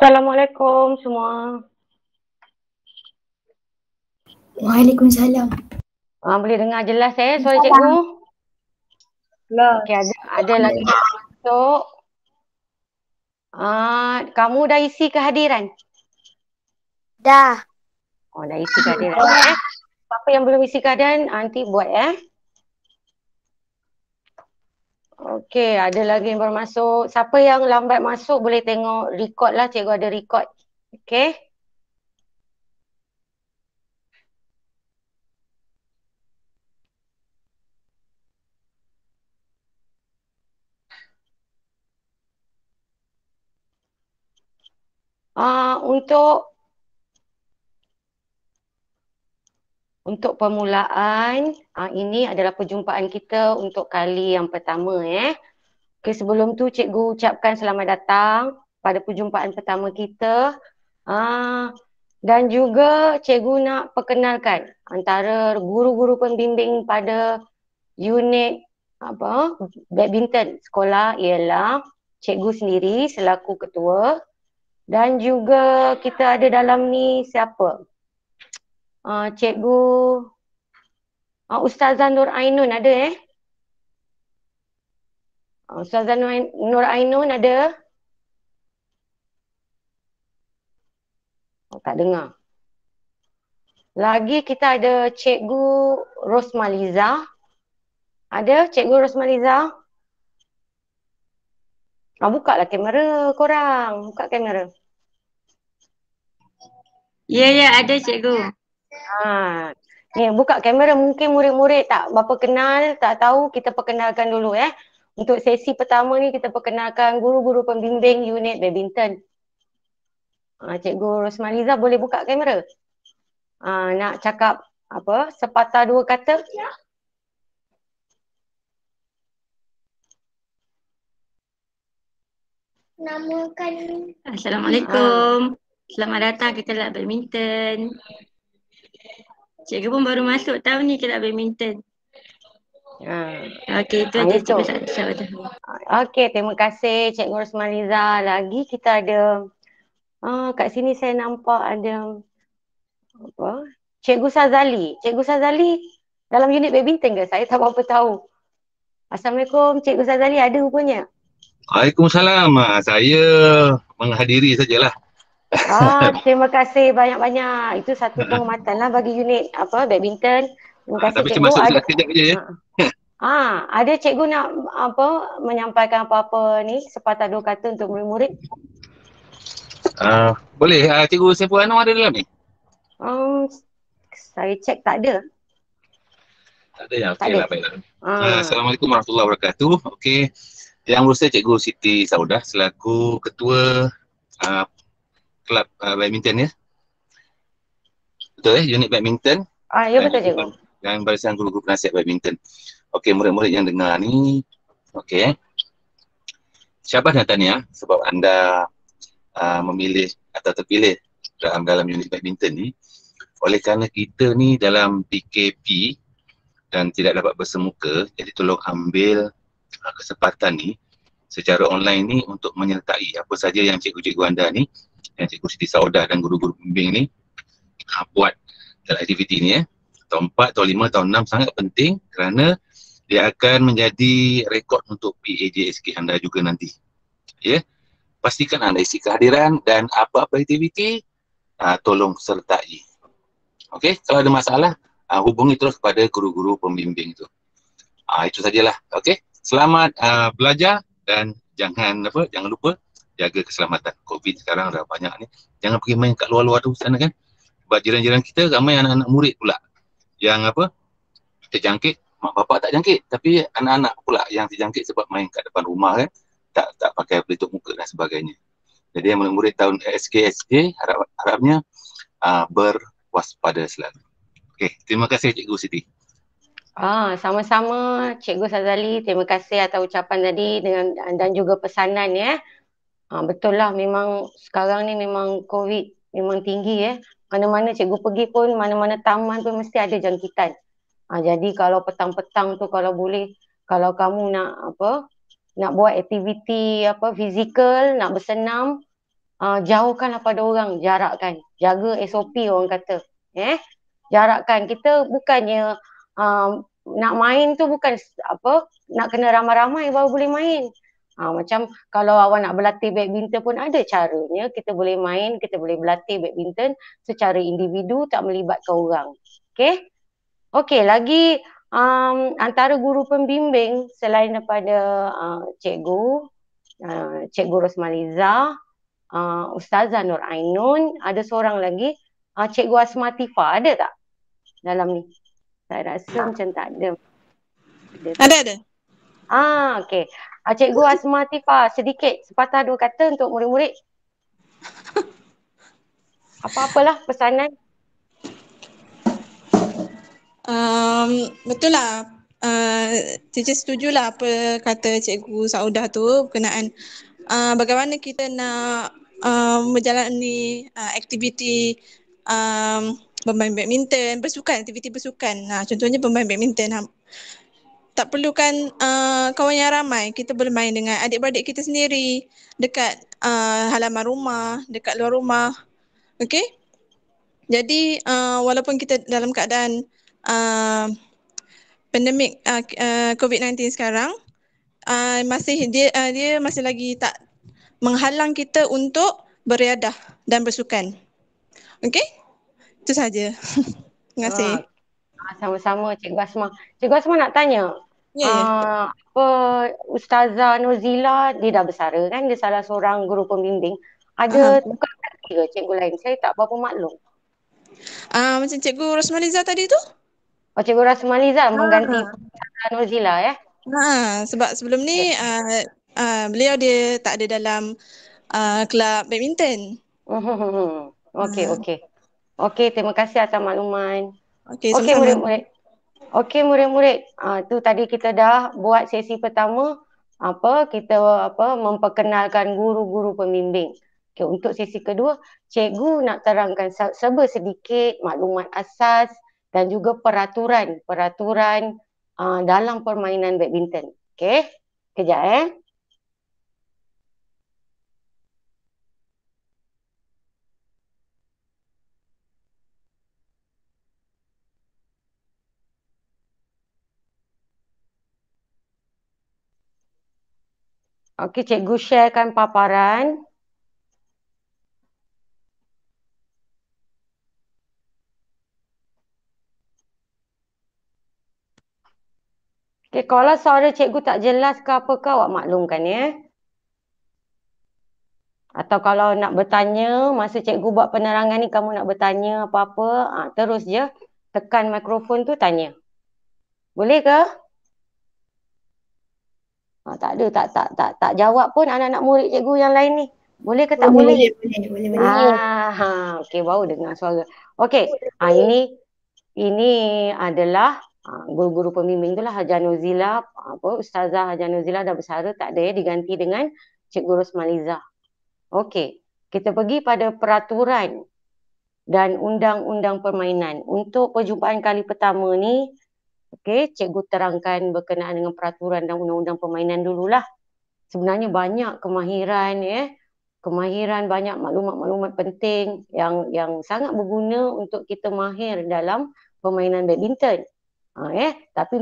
Assalamualaikum semua. Waalaikumsalam. Boleh dengar jelas suara cikgu? Jelas. Okey, ada lagi masuk. Kamu dah isi kehadiran? Dah. Oh, dah isi kehadiran Siapa yang belum isi kehadiran, nanti buat Okey, ada lagi yang baru masuk. Siapa yang lambat masuk boleh tengok record lah, cikgu ada record. Okey. Untuk permulaan, ini adalah perjumpaan kita untuk kali yang pertama Okey, sebelum tu cikgu ucapkan selamat datang pada perjumpaan pertama kita. Dan juga cikgu nak perkenalkan antara guru-guru pembimbing pada unit badminton sekolah ialah cikgu sendiri selaku ketua, dan juga kita ada dalam ni siapa? Cikgu Ustazah Nur Ainun ada Ustazah Nur Ainun ada? Tak dengar. Lagi kita ada Cikgu Rosmaliza. Ada Cikgu Rosmaliza? Buka lah kamera korang. Buka kamera. Ya, ada cikgu. Ni buka kamera, mungkin murid-murid tak berapa kenal, tak tahu, kita perkenalkan dulu Untuk sesi pertama ni kita perkenalkan guru-guru pembimbing unit badminton. Cikgu Rosmaliza boleh buka kamera? Nak cakap apa? Sepatah dua kata? Namakan. Assalamualaikum. Selamat datang ke kelab badminton. Cikgu pun baru masuk tahun ni kelab badminton. Okey, itu aja cikgu Syahwata. Okey, terima kasih Cikgu Rosmaliza. Lagi kita ada kat sini saya nampak ada Cikgu Sazali. Cikgu Sazali dalam unit badminton ke? Saya tak berapa tahu. Assalamualaikum, Cikgu Sazali ada rupanya. Waalaikumsalam. Saya menghadiri sajalah. Terima kasih banyak-banyak. Itu satu penghormatan lah bagi unit badminton. Terima kasih tapi cikgu. Tapi sekejap je ada cikgu nak menyampaikan apa-apa ni, sepatah dua kata untuk murid-murid? Boleh. Cikgu Saiful Anwar ada dalam ni? Saya cek tak ada. Tak ada ya? Okey lah, baiklah. Assalamualaikum warahmatullahi wabarakatuh. Okey. Yang berusaha Cikgu Siti Saudah selaku ketua kelab badminton Betul unit badminton. Ya betul cikgu. Dan barisan guru-guru penasihat badminton. Okey, murid-murid yang dengar ni. Okey Syabas dan tahniah sebab anda memilih atau terpilih dalam unit badminton ni. Oleh kerana kita ni dalam PKP dan tidak dapat bersemuka, jadi tolong ambil kesempatan ni secara online ni untuk menyertai apa saja yang cikgu-cikgu anda ni, yang Cikgu Siti Saudah dan guru-guru pembimbing ni buat dalam aktiviti ni tahun 4, tahun 5, tahun 6 sangat penting kerana dia akan menjadi rekod untuk PAJSK anda juga nanti. Pastikan anda isi kehadiran dan apa-apa aktiviti tolong sertai. Okey, kalau ada masalah hubungi terus kepada guru-guru pembimbing tu. Itu sajalah. Okey, selamat belajar dan jangan lupa jaga keselamatan. Covid sekarang dah banyak ni. Jangan pergi main kat luar-luar tu sana kan. Sebab jiran-jiran kita ramai anak-anak murid pula yang terjangkit. Mak bapak tak jangkit, tapi anak-anak pula yang terjangkit sebab main kat depan rumah kan. Tak pakai pelitup muka dan sebagainya. Jadi yang murid-murid tahun SKSJ harapnya berwaspada selalu. Okey, terima kasih Cikgu Siti. Sama-sama Cikgu Sazali, terima kasih atas ucapan tadi dan juga pesanan betul lah, memang sekarang ni memang COVID memang tinggi Mana-mana cikgu pergi pun, mana-mana taman pun mesti ada jangkitan. Jadi kalau petang-petang tu kalau boleh, kalau kamu nak buat aktiviti fizikal, nak bersenam, jauhkanlah pada orang, jarakkan. Jaga SOP orang kata. Jarakkan. Kita bukannya nak main tu bukan nak kena ramai-ramai baru boleh main. Macam kalau awak nak berlatih badminton pun ada caranya. Kita boleh main, kita boleh berlatih badminton secara individu, tak melibatkan orang. Okey, lagi antara guru pembimbing selain daripada cikgu Rosmaliza, Ustazah Nur Ainun, ada seorang lagi, Cikgu Asmatifa, ada tak dalam ni? Saya rasa macam tak ada. Ada. Okey. Cikgu Asmatifa, sedikit sepatah dua kata untuk murid-murid. Apa-apalah pesanan. Betul lah. Teacher setujulah apa kata Cikgu Saudah tu berkenaan bagaimana kita nak menjalani aktiviti bermain badminton, aktiviti bersukan. Contohnya bermain badminton. Tak perlukan kawan yang ramai. Kita boleh main dengan adik-beradik kita sendiri dekat halaman rumah, dekat luar rumah. Okey? Jadi walaupun kita dalam keadaan pandemik COVID-19 sekarang, dia masih lagi tak menghalang kita untuk beriadah dan bersukan. Okey? Itu saja. Terima kasih. Sama-sama Cikgu Asma. Cikgu Asma nak tanya. Ya. Ustazah Nozila, dia dah bersara kan? Dia salah seorang guru pembimbing. Ada tukar ganti ke cikgu lain? Saya tak berapa maklum. Macam Cikgu Rosmaliza tadi tu? Cikgu Rosmaliza mengganti Ustazah Nozila ya? Sebab sebelum ni beliau dia tak ada dalam kelab badminton. Okey, terima kasih atas makluman. Okey, Okey murid-murid. Okey murid-murid, tu tadi kita dah buat sesi pertama, kita memperkenalkan guru-guru pembimbing. Okey, untuk sesi kedua, cikgu nak terangkan sedikit maklumat asas dan juga peraturan dalam permainan badminton. Okey, kejap Okey, cikgu sharekan paparan. Okey, kalau suara cikgu tak jelas ke apa ke, awak maklumkan ya. Atau kalau nak bertanya, masa cikgu buat penerangan ni kamu nak bertanya apa-apa, terus je tekan mikrofon tu tanya. Boleh ke? Tak ada, tak jawab pun anak-anak murid cikgu yang lain ni. Boleh ke tak boleh? Boleh. Okey, baru dengar suara. Okey, ini adalah guru-guru pembimbing tu lah, Hajar Nozila, Ustazah Hajar Nozila dah bersara, tak ada ya, diganti dengan Cikgu Rosmaliza. Okey, kita pergi pada peraturan dan undang-undang permainan. Untuk perjumpaan kali pertama ni, okey, cikgu terangkan berkenaan dengan peraturan dan undang-undang permainan dululah. Sebenarnya banyak kemahiran banyak maklumat-maklumat penting yang sangat berguna untuk kita mahir dalam permainan badminton. Tapi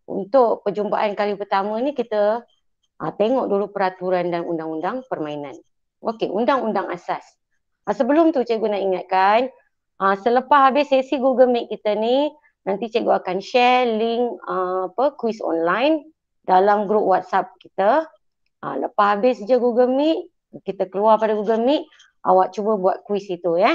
untuk perjumpaan kali pertama ni kita tengok dulu peraturan dan undang-undang permainan. Okey, undang-undang asas. Sebelum tu cikgu nak ingatkan, selepas habis sesi Google Meet kita ni, nanti cikgu akan share link kuis online dalam grup WhatsApp kita. Lepas habis je Google Meet, kita keluar pada Google Meet, awak cuba buat kuis itu ya.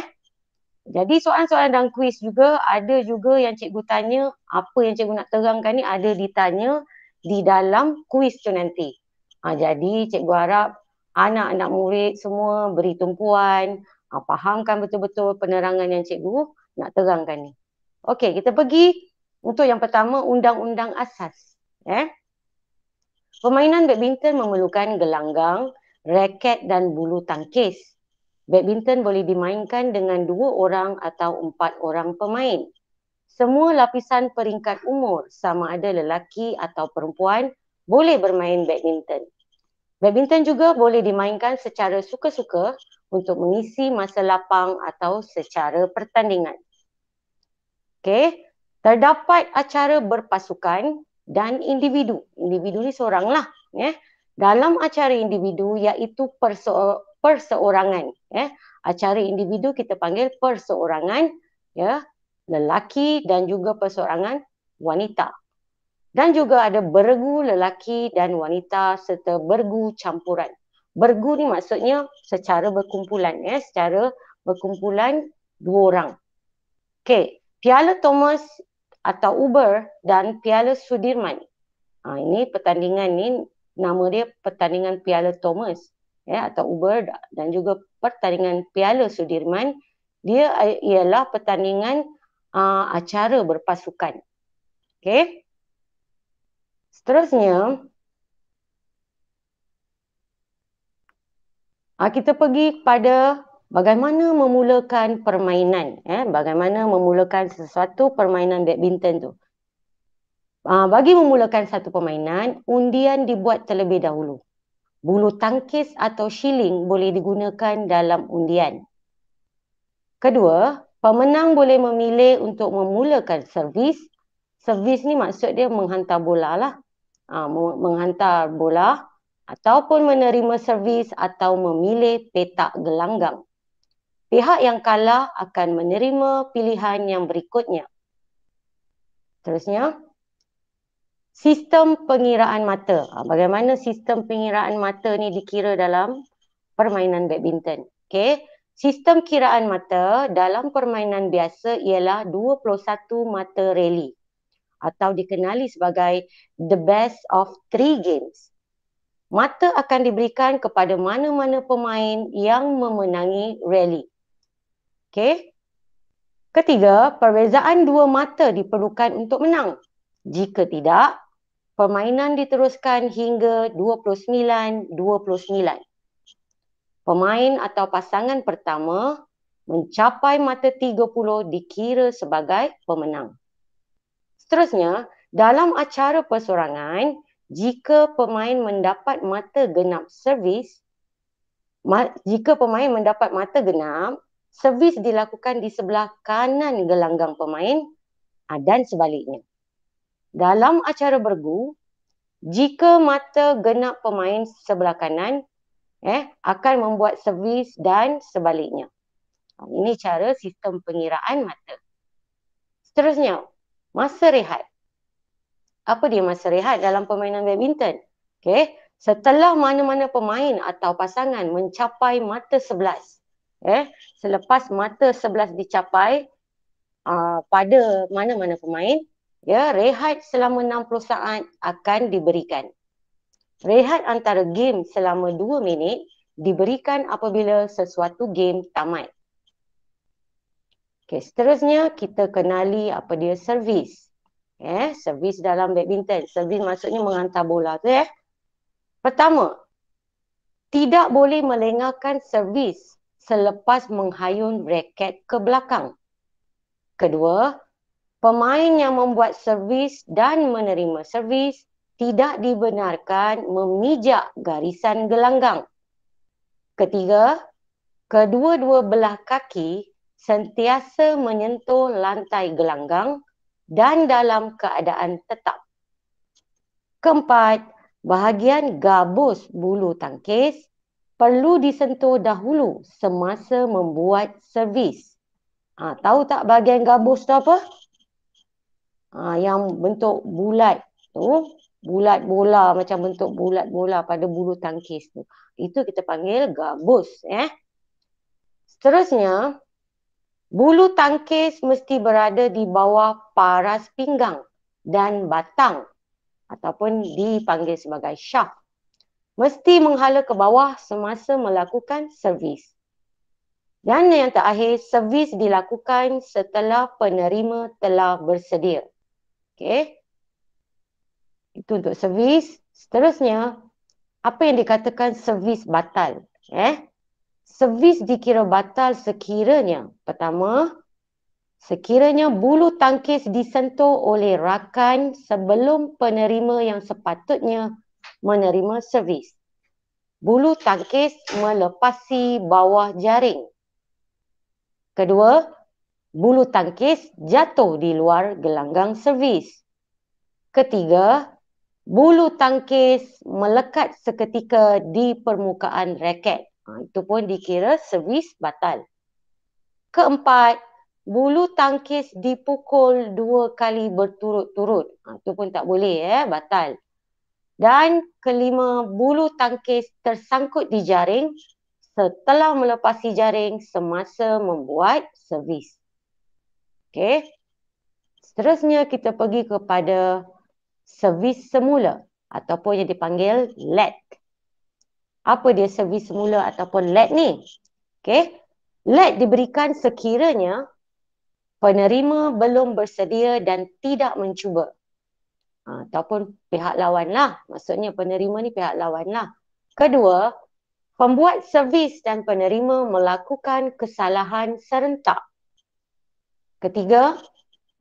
Jadi soalan-soalan dan kuis juga ada juga yang cikgu tanya, apa yang cikgu nak terangkan ni ada ditanya di dalam kuis tu nanti. Jadi cikgu harap anak-anak murid semua beri tumpuan, fahamkan betul-betul penerangan yang cikgu nak terangkan ni. Okey, kita pergi untuk yang pertama, undang-undang asas. Permainan badminton memerlukan gelanggang, raket dan bulu tangkis. Badminton boleh dimainkan dengan 2 orang atau 4 orang pemain. Semua lapisan peringkat umur, sama ada lelaki atau perempuan, boleh bermain badminton. Badminton juga boleh dimainkan secara suka-suka untuk mengisi masa lapang atau secara pertandingan. Okey, terdapat acara berpasukan dan individu. Individu ni seorang lah. Dalam acara individu iaitu perseorangan. Acara individu kita panggil perseorangan, lelaki dan juga perseorangan wanita. Dan juga ada bergu lelaki dan wanita serta bergu campuran. Bergu ni maksudnya secara berkumpulan, secara berkumpulan dua orang. Okey, Piala Thomas atau Uber dan Piala Sudirman. Ini pertandingan ni nama dia pertandingan Piala Thomas atau Uber dan juga pertandingan Piala Sudirman. Dia ialah pertandingan acara berpasukan. Okey. Seterusnya kita pergi pada bagaimana memulakan permainan. Bagaimana memulakan sesuatu permainan badminton tu. Bagi memulakan satu permainan, undian dibuat terlebih dahulu. Bulu tangkis atau shilling boleh digunakan dalam undian. Kedua, pemenang boleh memilih untuk memulakan servis. Servis ni maksud dia menghantar bola lah. Menghantar bola ataupun menerima servis atau memilih petak gelanggang. Pihak yang kalah akan menerima pilihan yang berikutnya. Terusnya, sistem pengiraan mata. Bagaimana sistem pengiraan mata ni dikira dalam permainan badminton? Okey, sistem kiraan mata dalam permainan biasa ialah 21 mata rally atau dikenali sebagai the best of 3 games. Mata akan diberikan kepada mana-mana pemain yang memenangi rally. Okey. Ketiga, perbezaan 2 mata diperlukan untuk menang. Jika tidak, permainan diteruskan hingga 29-29. Pemain atau pasangan pertama mencapai mata 30 dikira sebagai pemenang. Seterusnya, dalam acara persorangan, jika pemain mendapat mata genap servis, servis dilakukan di sebelah kanan gelanggang pemain dan sebaliknya. Dalam acara bergu, jika mata genap pemain sebelah kanan, akan membuat servis dan sebaliknya. Ini cara sistem pengiraan mata. Seterusnya, masa rehat. Apa dia masa rehat dalam permainan badminton? Okey, setelah mana-mana pemain atau pasangan mencapai mata 11, selepas mata 11 dicapai pada mana-mana pemain, rehat selama 60 saat akan diberikan. Rehat antara game selama 2 minit diberikan apabila sesuatu game tamat. Okey, seterusnya kita kenali apa dia servis. Servis dalam badminton. Servis maksudnya menghantar bola tu. Pertama, tidak boleh melengahkan servis selepas menghayun raket ke belakang. Kedua, pemain yang membuat servis dan menerima servis tidak dibenarkan memijak garisan gelanggang. Ketiga, kedua-dua belah kaki sentiasa menyentuh lantai gelanggang dan dalam keadaan tetap. Keempat, bahagian gabus bulu tangkis perlu disentuh dahulu semasa membuat servis. Tahu tak bahagian gabus tu apa? Yang bentuk bulat tu, bulat bola, macam bentuk bulat bola pada bulu tangkis tu. Itu kita panggil gabus. Seterusnya, bulu tangkis mesti berada di bawah paras pinggang dan batang ataupun dipanggil sebagai shaft. Mesti menghala ke bawah semasa melakukan servis. Dan yang terakhir, servis dilakukan setelah penerima telah bersedia. Okey. Itu untuk servis. Seterusnya, apa yang dikatakan servis batal? Servis dikira batal sekiranya, pertama, sekiranya bulu tangkis disentuh oleh rakan sebelum penerima yang sepatutnya menerima servis. bulu tangkis melepasi bawah jaring. Kedua, bulu tangkis jatuh di luar gelanggang servis. Ketiga, bulu tangkis melekat seketika di permukaan raket. Itu pun dikira servis batal. Keempat, bulu tangkis dipukul 2 kali berturut-turut. Itu pun tak boleh, batal. Dan kelima, bulu tangkis tersangkut di jaring setelah melepasi jaring semasa membuat servis. Okey. Seterusnya kita pergi kepada servis semula ataupun yang dipanggil LED. Apa dia servis semula ataupun LED ni? Okey. LED diberikan sekiranya penerima belum bersedia dan tidak mencuba. Ataupun pihak lawan lah. Maksudnya penerima ni pihak lawan lah. Kedua, pembuat servis dan penerima melakukan kesalahan serentak. Ketiga,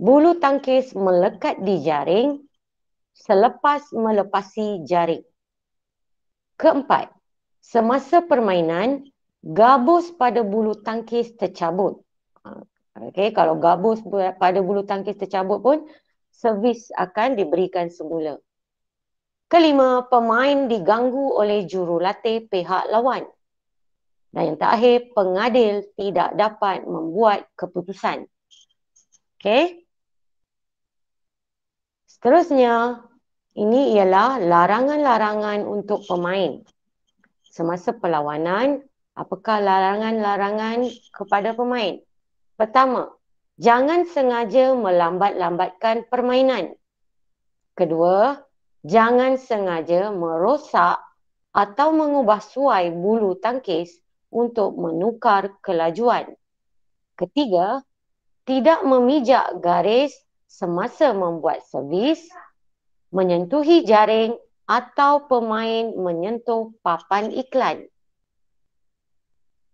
bulu tangkis melekat di jaring selepas melepasi jaring. Keempat, semasa permainan, gabus pada bulu tangkis tercabut. Okey, kalau gabus pada bulu tangkis tercabut pun, servis akan diberikan semula. Kelima, pemain diganggu oleh jurulatih pihak lawan. Dan yang terakhir, pengadil tidak dapat membuat keputusan. Okey. Seterusnya, ini ialah larangan-larangan untuk pemain. Semasa perlawanan, apakah larangan-larangan kepada pemain? Pertama, jangan sengaja melambat-lambatkan permainan. Kedua, jangan sengaja merosak atau mengubah suai bulu tangkis untuk menukar kelajuan. Ketiga, tidak memijak garis semasa membuat servis, menyentuhi jaring atau pemain menyentuh papan iklan.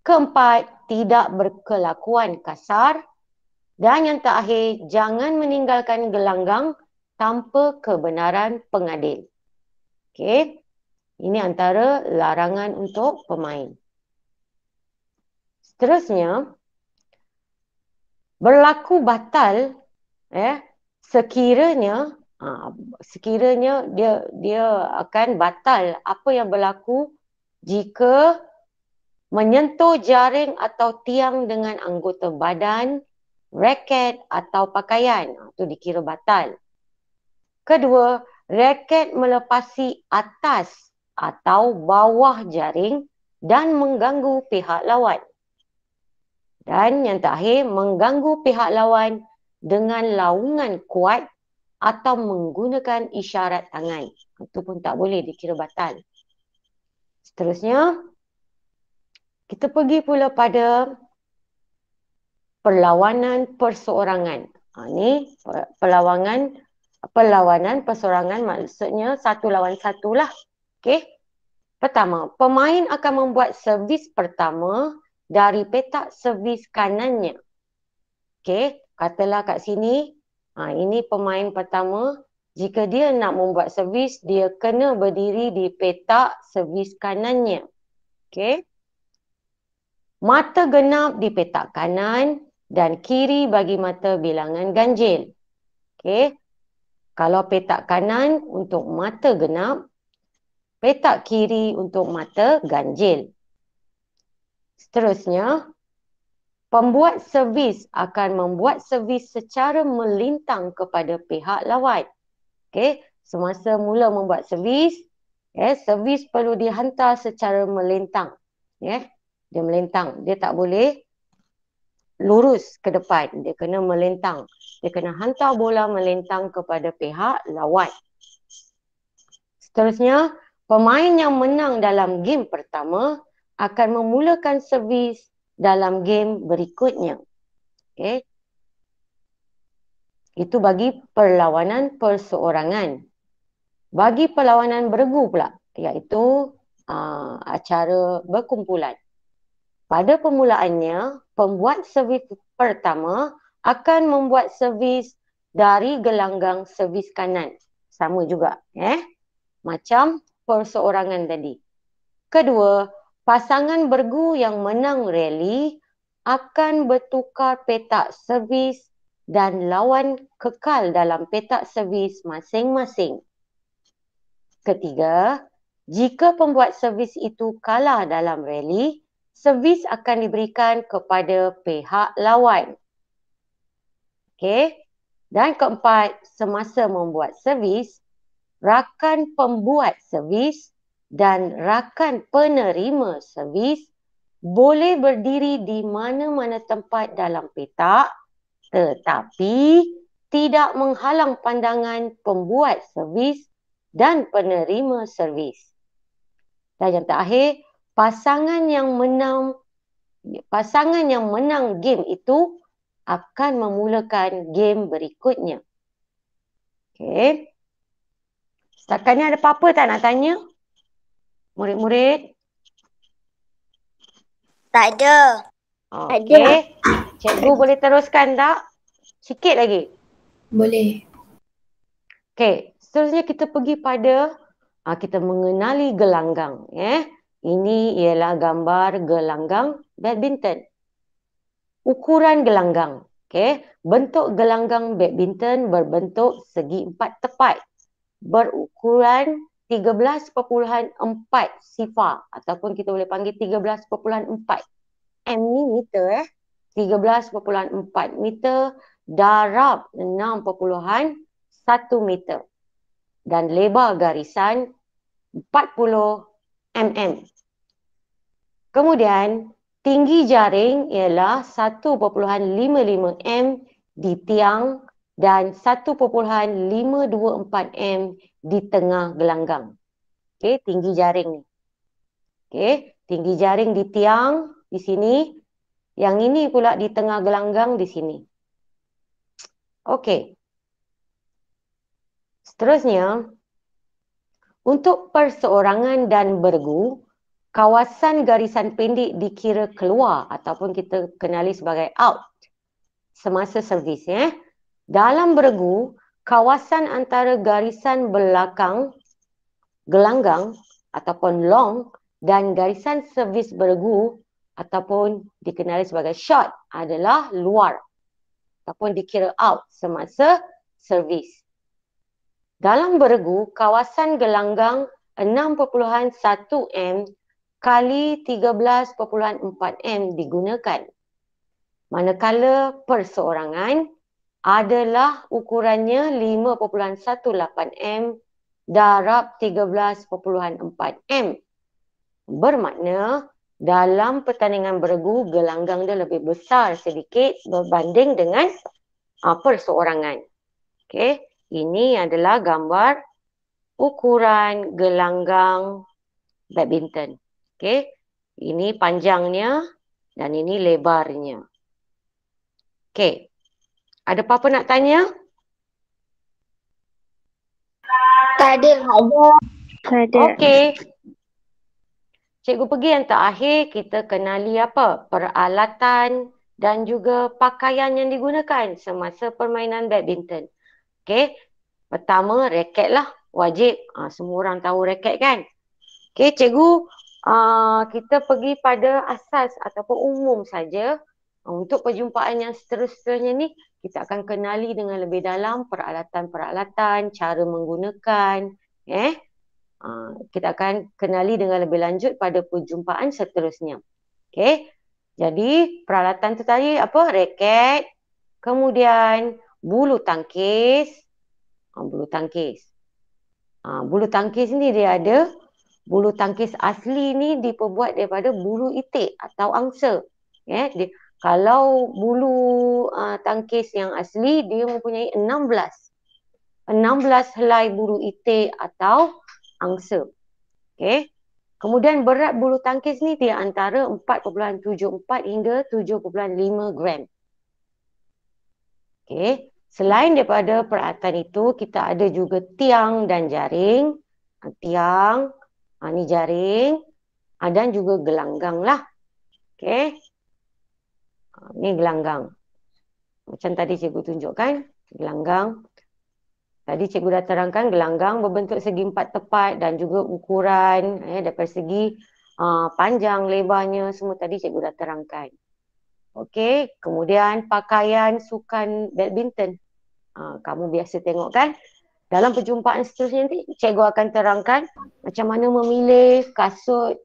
Keempat, tidak berkelakuan kasar. Dan yang terakhir, jangan meninggalkan gelanggang tanpa kebenaran pengadil. Okey. Ini antara larangan untuk pemain. Seterusnya, berlaku batal sekiranya dia akan batal apa yang berlaku jika menyentuh jaring atau tiang dengan anggota badan, raket atau pakaian. Itu dikira batal. Kedua, raket melepasi atas atau bawah jaring dan mengganggu pihak lawan. Dan yang terakhir, mengganggu pihak lawan dengan laungan kuat atau menggunakan isyarat tangan. Itu pun tak boleh, dikira batal. Seterusnya, kita pergi pula pada perlawanan perseorangan. Ini perlawanan perseorangan maksudnya 1 lawan 1 lah. Okey. Pertama, pemain akan membuat servis pertama dari petak servis kanannya. Okey, katalah kat sini, ini pemain pertama. Jika dia nak membuat servis, dia kena berdiri di petak servis kanannya. Okey. Mata genap di petak kanan dan kiri bagi mata bilangan ganjil. Okey. Kalau petak kanan untuk mata genap, petak kiri untuk mata ganjil. Seterusnya, pembuat servis akan membuat servis secara melintang kepada pihak lawan. Okey, semasa mula membuat servis, servis perlu dihantar secara melintang. Dia melintang, dia tak boleh lurus ke depan, dia kena melintang. Dia kena hantar bola melintang kepada pihak lawan. Seterusnya, pemain yang menang dalam game pertama akan memulakan servis dalam game berikutnya. Okay. Itu bagi perlawanan perseorangan. Bagi perlawanan beregu pula, iaitu acara berkumpulan. Pada permulaannya, pembuat servis pertama akan membuat servis dari gelanggang servis kanan. Sama juga. Macam perseorangan tadi. Kedua, pasangan bergu yang menang rally akan bertukar petak servis dan lawan kekal dalam petak servis masing-masing. Ketiga, jika pembuat servis itu kalah dalam rally, servis akan diberikan kepada pihak lawan. Okey. Dan keempat, semasa membuat servis, rakan pembuat servis dan rakan penerima servis boleh berdiri di mana-mana tempat dalam petak tetapi tidak menghalang pandangan pembuat servis dan penerima servis. Dan yang terakhir, pasangan yang menang game itu akan memulakan game berikutnya. Okey. Setakat ni ada apa-apa tak nak tanya? Murid-murid? Tak ada. Okey. Cikgu boleh teruskan tak? Sikit lagi. Boleh. Okey. Seterusnya kita pergi pada kita mengenali gelanggang. Ini ialah gambar gelanggang badminton. Ukuran gelanggang. Okey. Bentuk gelanggang badminton berbentuk segi empat tepat. Berukuran 13.4 sifar ataupun kita boleh panggil 13.4 m ni meter 13.4 meter darab 6.1 meter dan lebar garisan 40 mm. Kemudian tinggi jaring ialah 1.55 m di tiang dan 1.524 m di tengah gelanggang. Okey, tinggi jaring ni. Okey, tinggi jaring di tiang di sini. Yang ini pula di tengah gelanggang di sini. Okey. Seterusnya, untuk perseorangan dan bergu, kawasan garisan pendek dikira keluar ataupun kita kenali sebagai out semasa servis. Dalam bergu, kawasan antara garisan belakang gelanggang ataupun long dan garisan servis bergu ataupun dikenali sebagai short adalah luar ataupun dikira out semasa servis. Dalam bergu, kawasan gelanggang 6.1 m kali 13.4 m digunakan. Manakala perseorangan adalah ukurannya 5.18 m darab 13.4 m. Bermakna dalam pertandingan bergu, gelanggang dia lebih besar sedikit berbanding dengan perseorangan. Okey, ini adalah gambar ukuran gelanggang badminton. Okey, ini panjangnya dan ini lebarnya. Okey, ada apa-apa nak tanya? Tak ada. Okey. Cikgu pergi yang terakhir, kita kenali apa? Peralatan dan juga pakaian yang digunakan semasa permainan badminton. Okey. Pertama, raket lah. Wajib. Semua orang tahu raket kan? Okey, cikgu kita pergi pada asas ataupun umum saja. Untuk perjumpaan yang seterusnya ni, kita akan kenali dengan lebih dalam peralatan-peralatan, cara menggunakan. Kita akan kenali dengan lebih lanjut pada perjumpaan seterusnya. Okey. Jadi, peralatan tu tadi apa? Raket. Kemudian, bulu tangkis. Bulu tangkis. Bulu tangkis ni dia ada. Bulu tangkis asli ni diperbuat daripada bulu itik atau angsa. Kalau bulu tangkis yang asli, dia mempunyai 16 helai bulu itik atau angsa. Okey. Kemudian berat bulu tangkis ni dia antara 4.74 hingga 7.5 gram. Okey. Selain daripada peralatan itu, kita ada juga tiang dan jaring. Tiang, ni jaring, dan juga gelanggang lah. Okey. Ni gelanggang. Macam tadi cikgu tunjukkan, gelanggang. Tadi cikgu dah terangkan gelanggang berbentuk segi empat tepat dan juga ukuran daripada segi panjang, lebarnya, semua tadi cikgu dah terangkan. Okey, kemudian pakaian sukan badminton. Kamu biasa tengok kan? Dalam perjumpaan seterusnya nanti cikgu akan terangkan macam mana memilih kasut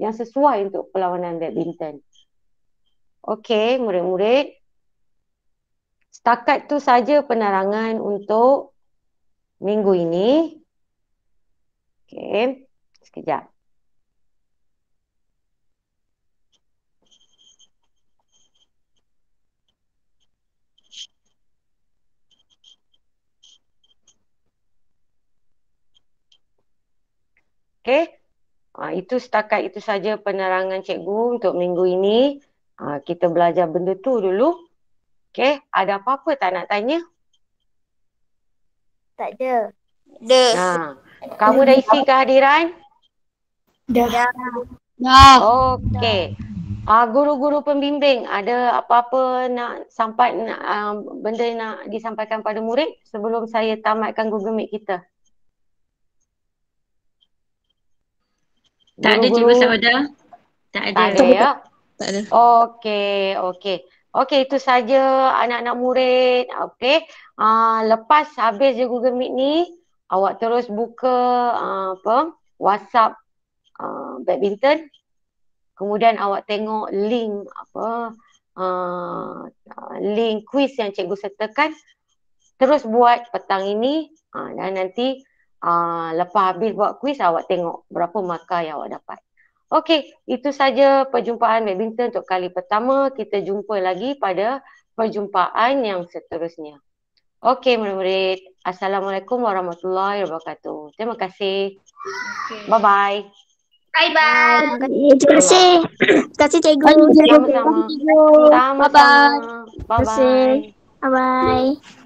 yang sesuai untuk perlawanan badminton. Okey, murid-murid. Setakat tu saja penerangan untuk minggu ini. Okey, sekejap. Okey, itu setakat itu saja penerangan cikgu untuk minggu ini. Kita belajar benda tu dulu. Okey, ada apa-apa tak nak tanya? Tak ada. Kamu dah isi kehadiran? Dah. Okey. Guru-guru pembimbing, ada apa-apa nak benda nak disampaikan pada murid sebelum saya tamatkan Google Meet kita? Tak ada Cikgu Saudah. Tak ada. Tak ada ya? Tak ada. Okey, itu saja anak-anak murid. Okey. Lepas habis je Google Meet ni, awak terus buka WhatsApp badminton. Kemudian awak tengok link link kuis yang cikgu sertakan. Terus buat petang ini dan nanti lepas habis buat kuis awak tengok berapa markah yang awak dapat. Okey, itu saja perjumpaan badminton untuk kali pertama. Kita jumpa lagi pada perjumpaan yang seterusnya. Okey, murid-murid. Assalamualaikum warahmatullahi wabarakatuh. Terima kasih. Bye-bye. Bye-bye. Terima kasih. Terima kasih cikgu. Sama-sama. Sama-sama. Bye-bye. Bye-bye.